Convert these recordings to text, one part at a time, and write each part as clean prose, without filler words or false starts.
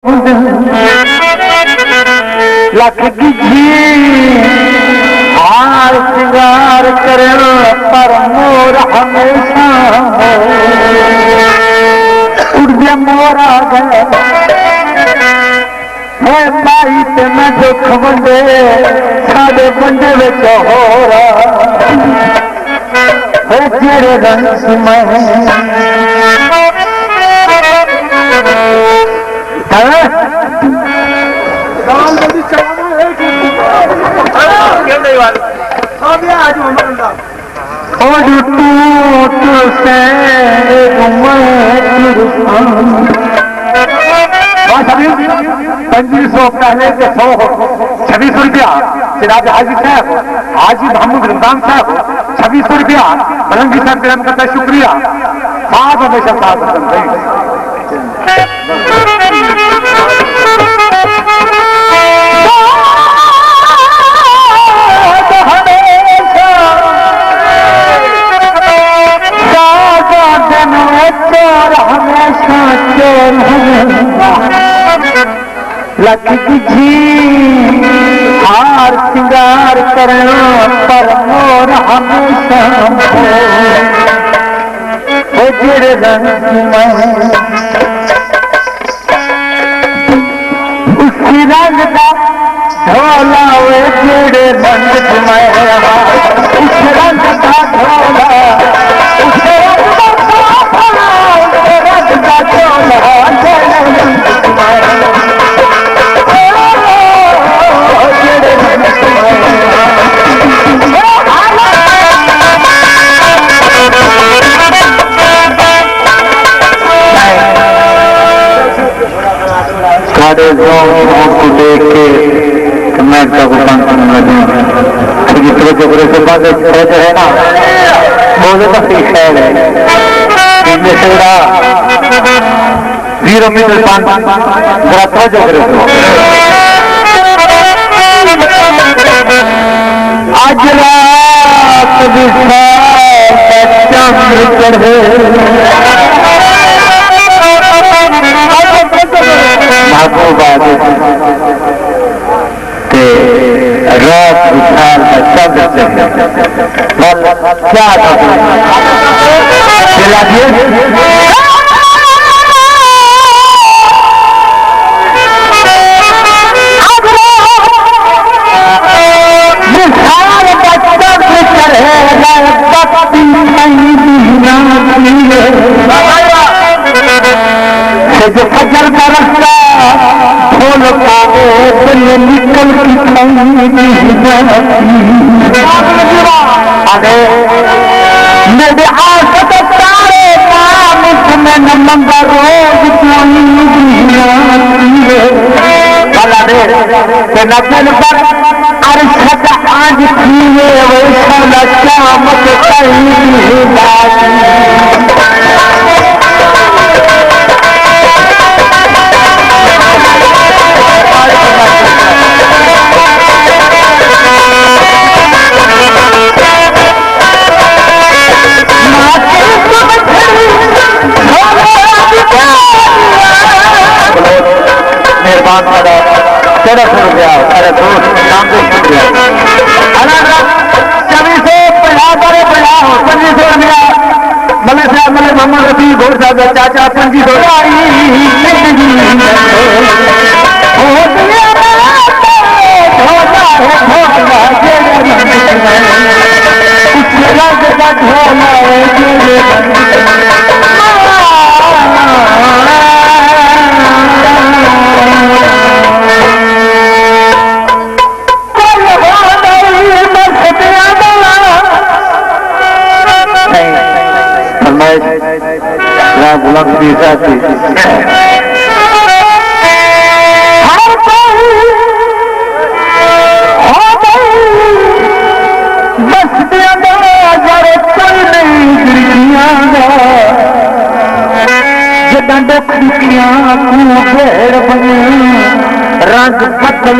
लख की हार श्रृंगार करण पर मोर हमेशा उड़ मोरा गए भाई ते मैं दुख बंदे साढ़े बंदे विच हो रहा जेड़े रंग मैं पहले के 2600 रुपया सिराज हाजी साहब हाजी मोहम्मद रमजान साहब 2600 रुपया मलंगी साहब ग्रहण करता शुक्रिया साथ हमेशा साथ लख की हार श्रृंगार करना पर मोर हमेशा हो जेड़े रंग में उसी रंग का ढोला वे जेड़े रंग में उस रंग का ढोला उस रंग का ढोला साढ़े को देख के मैं से पास है ना बोले तो शहर है 0 मीटर जरा तवज्जो करे आज रात चंद्र चढ़े रात विशाल शब्द क्या जो फजर का रास्ता खोल पाओ निकल अरे मेरे आसत तारे काम में न मंगा रोज नजर पर अरशद आज थीवे वैसा शामत मोहम्मद रफी घोड़ साहब चाचा 2500 गुलाम रंग बदल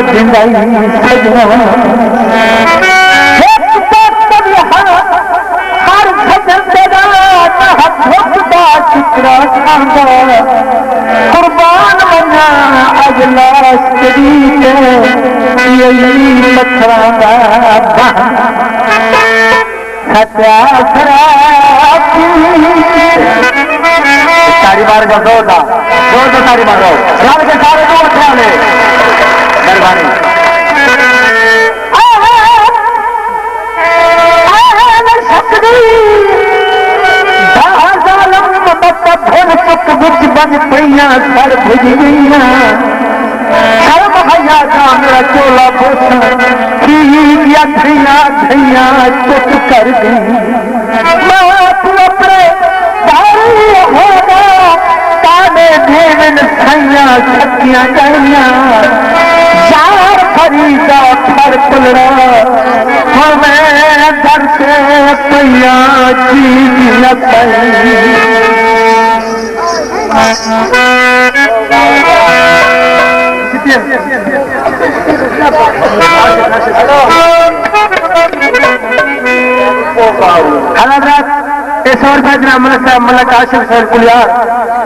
कुर्बान बना तारी मार जोर दो तारी मारो ख्याल के सारे दो ख्याल है मेहरबानी बन पईया सर भुज गईया शर्म भैया का मेरा चोला पोसा धैया धैया चुप कर गई तू अपने होगा ताने देवन सैया छतियां गईया यार फरीदा फर पुलरा हमें दर से पैया जी ₹100 मलक आशिफ सर पुलियार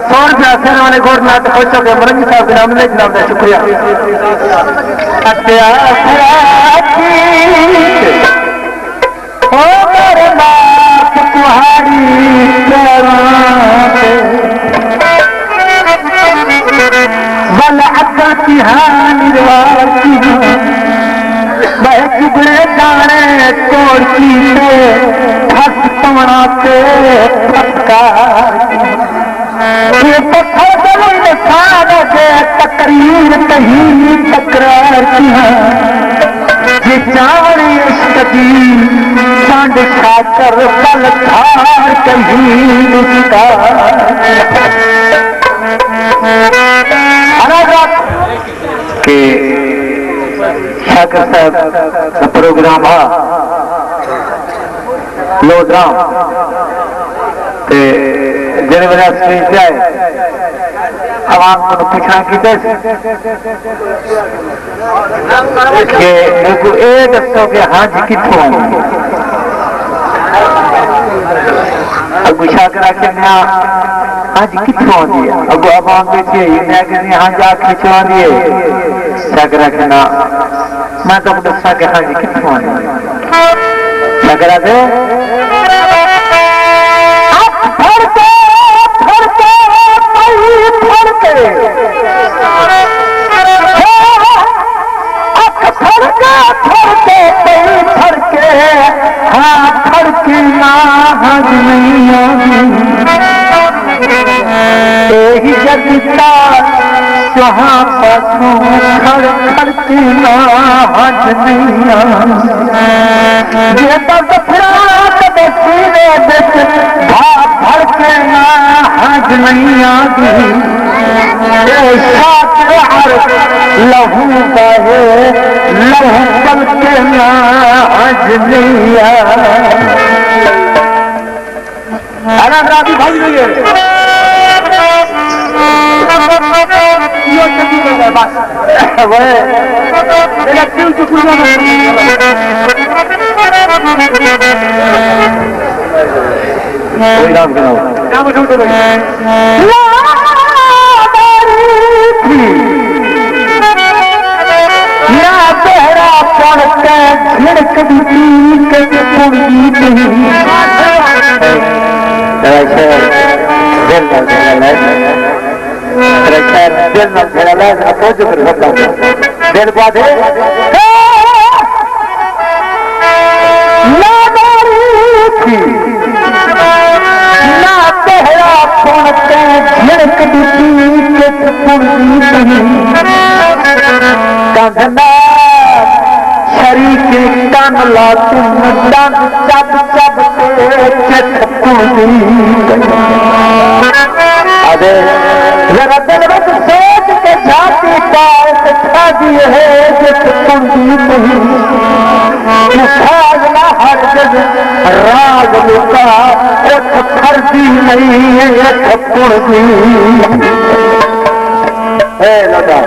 100 रुपया सेना वाले गोरनाथ खोचो के मरंगी साहब नाम ले जनाब का शुक्रिया तुम्हारी बल अक्का की हानि बिगड़े जाने तोड़ती से फस पवना से ये पत्थर के तकरीर कहीं तकरार की ये चार इश्क की सांड खाकर बल खार कहीं उसका के शाकर साहब का प्रोग्राम है लोधराम जिन मेरा स्टेज पे आए आवाम को पूछना कि ये दसो कि हाँ जी कितों अगू शाकर आके हाँ जी कितों आती है अगू आवाम बेचे मैं कहती हाँ जी आखिर चला दिए शाकर आके मैं तो दसा कि हाँ जी कितों आती है शाकर आके जहाँ पसों खड़ खड़के ना हज नहीं ये दर्द फिरात बसीरे बिच भाप भड़के ना हज नहीं आगी ये शातिर अर्थ लहू बहे लहू पलके ना हज नहीं आना राजी भाई नहीं है बस मेरा दिल तो पूरा तेरा पड़ के झिड़क दी दिल न मेरा लाज अपोज कर सकता दिल बाधे ना तेरा पुण के झिड़क दी कंधना शरीक कन ला तुम दन चब चब चित पुणी अरे जरा दिल में सोच के जाती बात छादी है जिस कुंडी नहीं साजना हर जग राग लुका एक फर्जी नहीं है एक कुंडी है लगा